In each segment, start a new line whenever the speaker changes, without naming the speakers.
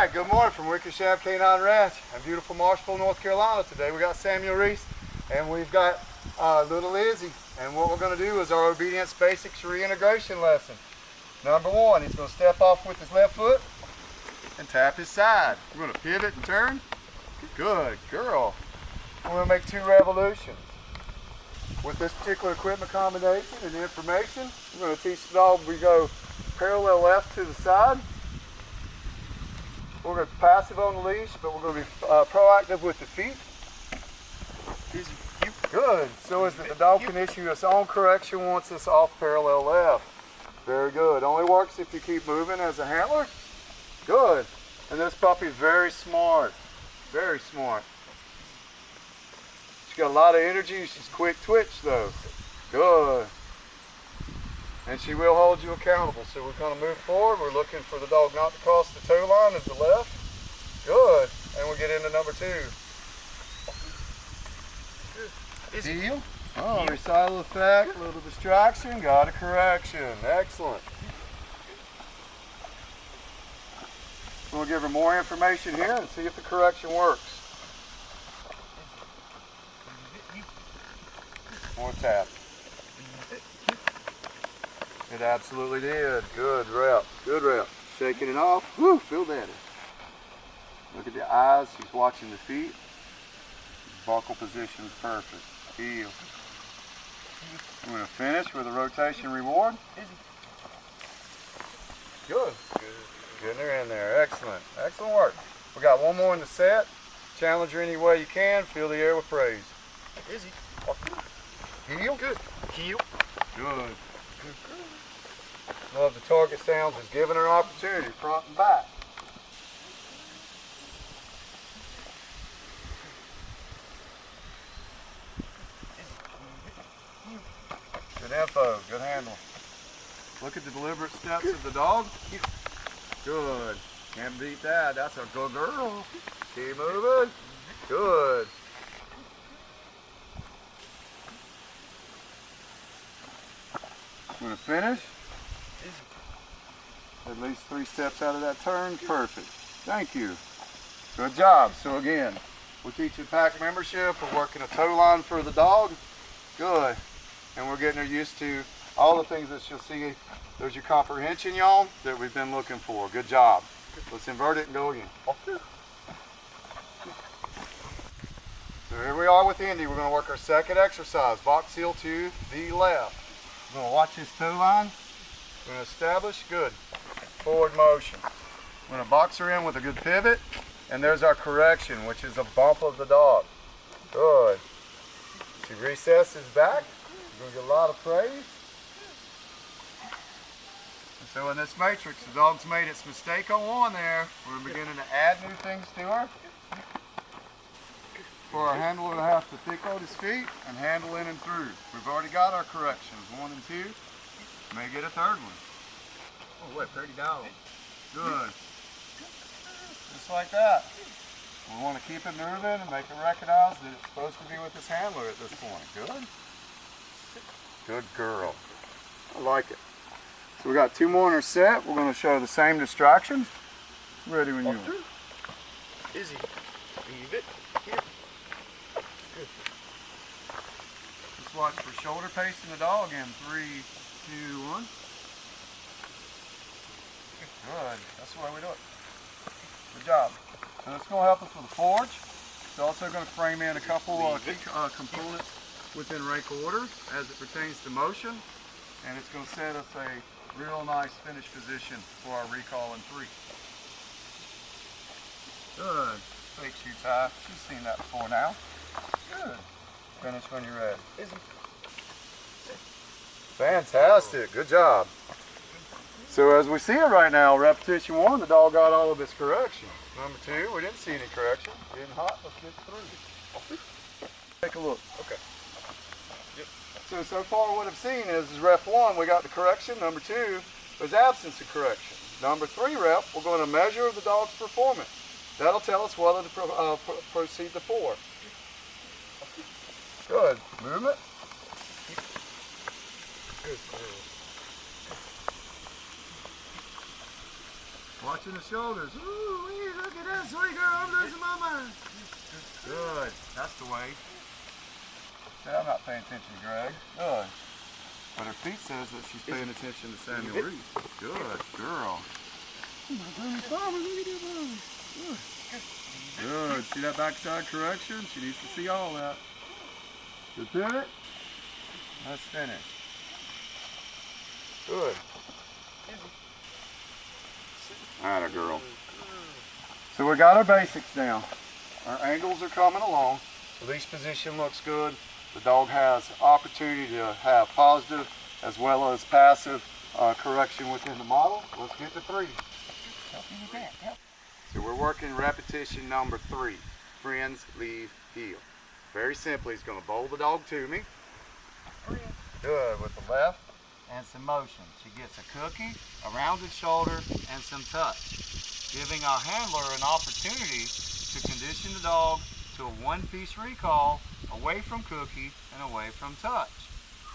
right, good morning from Wickersham Canine Ranch in beautiful Marshville, North Carolina. Today we got Samuel Reese and we've got little Izzy. And what we're going to do is our obedience basics reintegration lesson. Number one, he's going to step off with his left foot and tap his side. We're going to pivot and turn. Good girl. We're going to make 2 revolutions. With this particular equipment combination and information, we're going to teach the dog we go parallel left to the side. We're going to be passive on the leash, but we're going to be proactive with the feet. Good. So is that the dog can issue its own correction once it's off parallel left. Very good. Only works if you keep moving as a handler. Good. And this puppy's very smart. Very smart. She's got a lot of energy. She's quick twitch though. Good. And she will hold you accountable. So we're going to move forward. We're looking for the dog not to cross the toe line of the left. Good. And we'll get into number 2. Heel. Oh, recital effect, little distraction, got a correction. Excellent. We'll give her more information here and see if the correction works. More tap. It absolutely did. Good rep. Good rep. Shaking it off. Woo, feel better. Look at the eyes. She's watching the feet. Buckle position is perfect. Heel. I'm going to finish with a rotation reward. Good. Getting her in there. Excellent. Excellent work. We got one more in the set. Challenge her any way you can. Fill the air with praise.
Izzy.
Heel.
Good. Heel.
Good. Love the target sounds. Is giving her opportunity front and back. Good info, good handle. Look at the deliberate steps of the dog. Good. Can't beat that. That's a good girl. Keep moving. Good. I'm going to finish. At least 3 steps out of that turn. Perfect. Thank you. Good job. So again, we're teaching pack membership. We're working a toe line for the dog. Good. And we're getting her used to all the things that she'll see. There's your comprehension, y'all, that we've been looking for. Good job. Let's invert it and go again. So here we are with Indy. We're going to work our second exercise, box heel to the left. We're going to watch this toe line. We're going to establish, good, forward motion. We're going to box her in with a good pivot. And there's our correction, which is a bump of the dog. Good. She recesses back. You're going to get a lot of praise. And so in this matrix, the dog's made its mistake on one there. We're beginning to add new things to her. For our handler to have to pick out his feet and handle in and through. We've already got our corrections, 1 and 2. May get a 3rd one.
Oh, what? Pretty down.
Good. Just like that. We want to keep it moving and make it recognize that it's supposed to be with this handler at this point. Good. Good girl. I like it. So we got 2 more in our set. We're going to show the same distractions. Ready when you are.
Izzy. Leave it. Here. Good.
Just watch for shoulder pacing the dog in 3, 2, 1. Good. That's the way we do it. Good job. So that's going to help us with the forge. It's also going to frame in a couple key components within rank order as it pertains to motion, and it's going to set us a real nice finish position for our recall in 3. Good. Fake shoe tie. She's seen that before now. Good. Finish when you're ready. Fantastic. Good job. So as we see it right now, repetition 1, the dog got all of its correction. Number 2, we didn't see any correction. Getting hot, let's get through. Take a look. Okay. So far what I've seen is rep 1, we got the correction. Number 2, there's absence of correction. Number 3 rep, we're going to measure the dog's performance. That'll tell us whether to proceed to 4. Good. Movement. Good. Watching the shoulders. Ooh, look at that sweet girl. I'm losing my mind. Good. That's the way. See, I'm not paying attention to Greg. Good. But her feet says that she's paying attention to Samuel Reese. Good girl. Good. See that backside correction? She needs to see all that. Good pivot. Let's finish. Good. Atta girl. So we got our basics now. Our angles are coming along. Release position looks good. The dog has opportunity to have positive as well as passive correction within the model. Let's get to 3. So we're working repetition number 3. Friends, leave, heel. Very simply, he's going to bowl the dog to me. Good, with the left and some motion. She gets a cookie, a rounded shoulder, and some touch, giving our handler an opportunity to condition the dog to a one-piece recall, away from cookie and away from touch.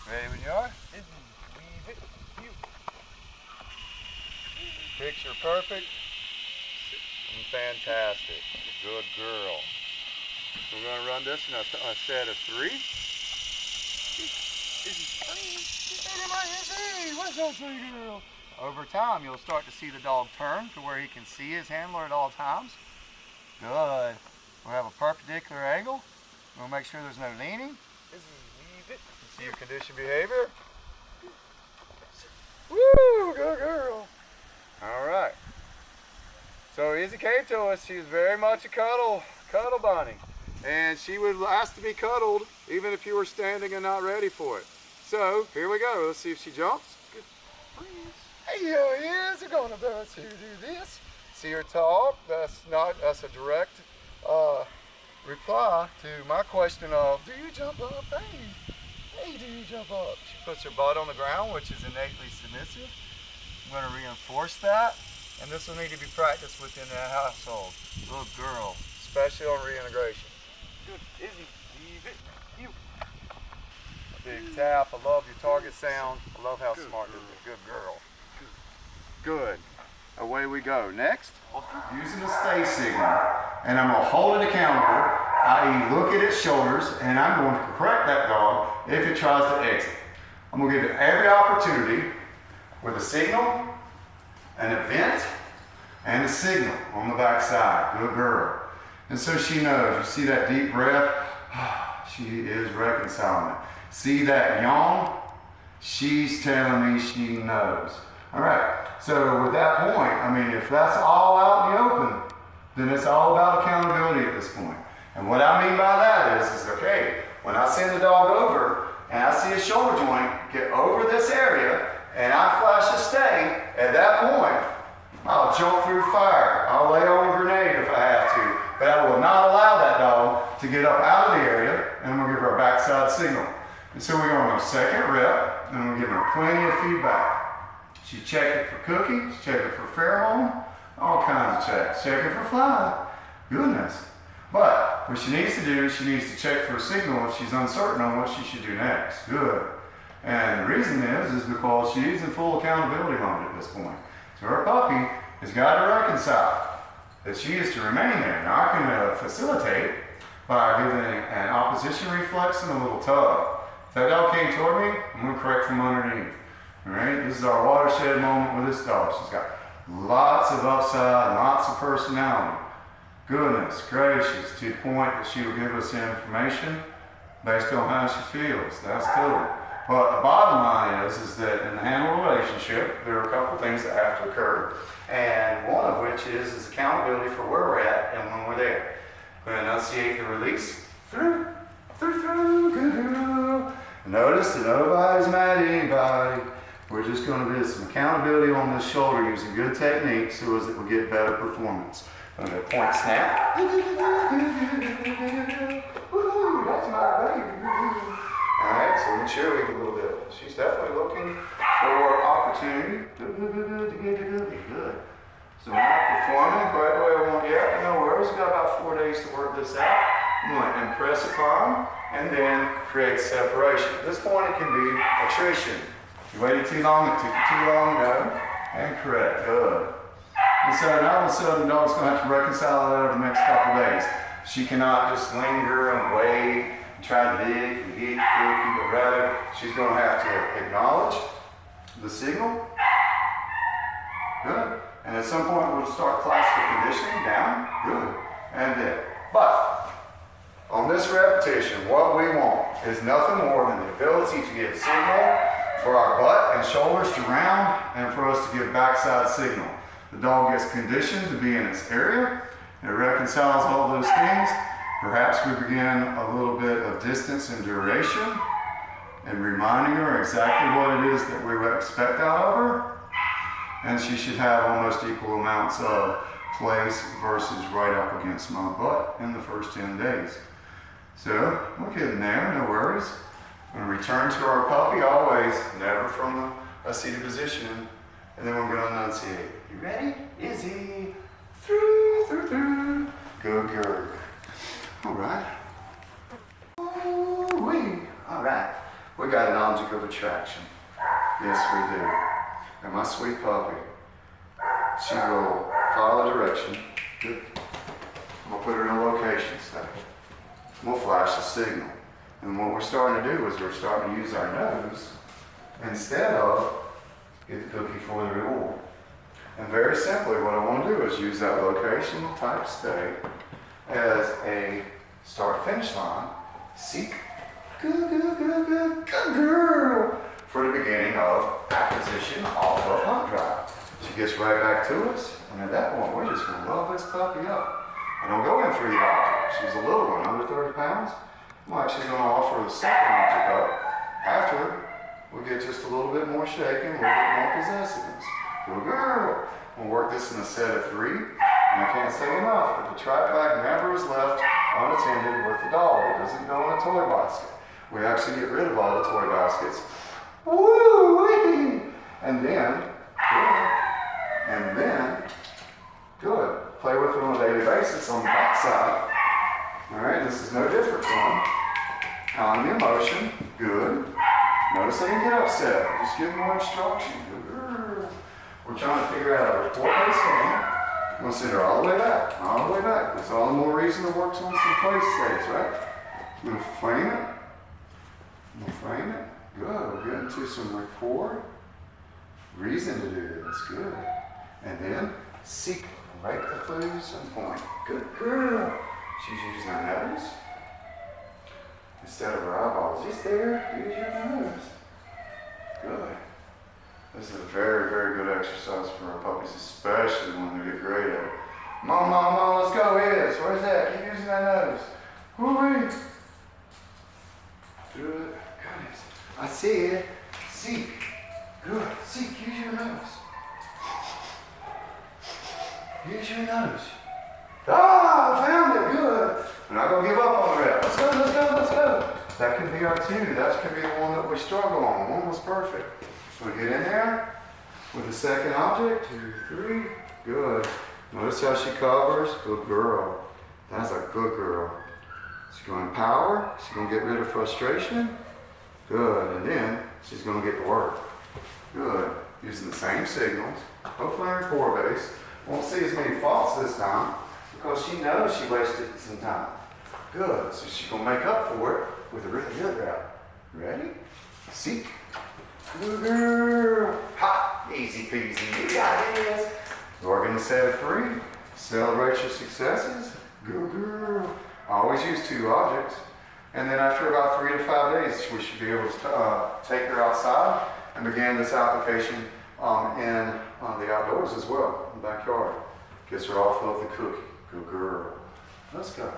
Ready when you are?
Leave it. You.
Picture perfect and fantastic. Good girl. We're going to run this in a set of 3. Izzy, what's up, sweet girl? Over time, you'll start to see the dog turn to where he can see his handler at all times. Good. We'll have a perpendicular angle. We'll make sure there's no leaning.
Leave it.
See your conditioned behavior. Woo, good girl. All right. So Izzy came to us. She was very much a cuddle bunny. And she would ask to be cuddled even if you were standing and not ready for it. So here we go. Let's see if she jumps. Good. Hey, here he is. We're going to do this. See her talk. That's a direct reply to my question of, do you jump up? Hey, do you jump up? She puts her butt on the ground, which is innately submissive. I'm going to reinforce that, and this will need to be practiced within the household. Good girl, especially on reintegration.
Good. Izzy, leave it. You.
Big tap. I love your target sound. I love how smart you are. Good girl. Good. Away we go. Next, using the stay signal, and I'm going to hold it accountable, i.e. look at its shoulders, and I'm going to correct that dog if it tries to exit. I'm going to give it every opportunity with a signal, an event, and a signal on the backside. Good girl. And so she knows. You see that deep breath? She is reconciling it. See that yawn? She's telling me she knows. All right, so with that point, I mean, if that's all out in the open, then it's all about accountability at this point. And what I mean by that is okay, when I send the dog over and I see a shoulder joint get over this area and I flash a stay, at that point, I'll jump through fire. I'll lay on a grenade if I have to, but I will not allow that dog to get up out of the area, and I'm gonna give her a backside signal. And so we're going on a second rep, and I'm gonna give her plenty of feedback. She checked it for cookies, checked it for pheromone, all kinds of checks. Check it for fly. Goodness. But what she needs to do is she needs to check for a signal if she's uncertain on what she should do next. Good. And the reason is because she's in full accountability mode at this point. So her puppy has got to reconcile that she is to remain there. Now I can facilitate by giving an opposition reflex and a little tug. If that dog came toward me, I'm going to correct from underneath. All right, this is our watershed moment with this dog. She's got lots of upside, lots of personality. Goodness gracious, to the point that she will give us information based on how she feels. That's cool. But the bottom line is that in the handler relationship, there are a couple things that have to occur. And one of which is accountability for where we're at and when we're there. We're going to enunciate the release. Through. Notice that nobody's mad at anybody. We're just going to do some accountability on this shoulder using good technique so as it will get better performance. I'm going to point snap. Woo, that's my baby. Alright, so we cheerlead a little bit. She's definitely looking for opportunity. Good. So we're not performing quite the way I want yet. No worries, we've got about 4 days to work this out. I'm going to impress upon and then create separation. At this point it can be attrition. If you waited too long, it took you too long, go and correct. Good. And so now all of a sudden, the dog's going to have to reconcile that over the next couple of days. She cannot just linger and wait and try to dig and eat cookie, but rather she's going to have to acknowledge the signal. Good. And at some point, we'll start classical conditioning down. Good. And then. But on this repetition, what we want is nothing more than the ability to give signal for our butt and shoulders to round and for us to give backside signal. The dog gets conditioned to be in its area. It reconciles all those things. Perhaps we begin a little bit of distance and duration and reminding her exactly what it is that we would expect out of her. And she should have almost equal amounts of place versus right up against my butt in the first 10 days. So we're getting there, no worries. We're going to return to our puppy always, never from a seated position. And then we're going to enunciate. You ready? Izzy. Through. Good girl. All right. Ooh-wee. All right. We got an object of attraction. Yes, we do. And my sweet puppy, she will follow direction. Good. We'll put her in a location state. We'll flash the signal. And what we're starting to do is we're starting to use our nose instead of get the cookie for the reward. And very simply, what I want to do is use that location type state as a start-finish line. Seek, good girl, for the beginning of acquisition off of hunt drive. She gets right back to us, and at that point, we're just going to love this puppy up. I don't go in for the object. She's a little one, under 30 pounds. I'm actually going to offer the second object up after we get just a little bit more shaking, a little bit more possessiveness. Good girl. We'll work this in a set of 3. And I can't say enough, but the trap bag never is left unattended with the dog. It doesn't go in a toy basket. We actually get rid of all the toy baskets. Woo-wee! And then, good. Play with them on a daily basis on the backside. All right, this is no different from calming the emotion. Good. Notice they didn't get upset. Just give them more instruction. Good. We're trying to figure out a report-based game. We're going to send her all the way back. All the way back. That's all the more reason to work on some play states, right? I'm going to frame it. Good. We're getting to some rapport. Reason to do this. Good. And then seek. Break the clues and point. Good girl. She's using her nose instead of her eyeballs. Just there. Use your nose. Good. This is a very, very good exercise for our puppies, especially when they get great at it. Mom, let's go, Iz. Where's that? Keep using that nose. Woo-wee. Do it. Goodness. I see it. Seek. Good. Seek. Use your nose. Use your nose. I found it. Good. We're not going to give up on the rep. Let's go. That could be our 2. That could be the one that we struggle on. One was perfect. We get in there with the second object. 2, 3. Good. Notice how she covers. Good girl. That's a good girl. She's going to empower. She's going to get rid of frustration. Good. And then she's going to get to work. Good. Using the same signals. Hopefully rapport based. Won't see as many faults this time because she knows she wasted some time. Good. So she's going to make up for it with a really good route. Ready? Seek. Good girl. Ha! Easy peasy. You got this. Work in a set of 3. Celebrate your successes. Good girl. Always use 2 objects. And then after about 3 to 5 days, we should be able to take her outside and begin this application in the outdoors as well, in the backyard. Gets her all filled with the cookie. Good girl. Let's go.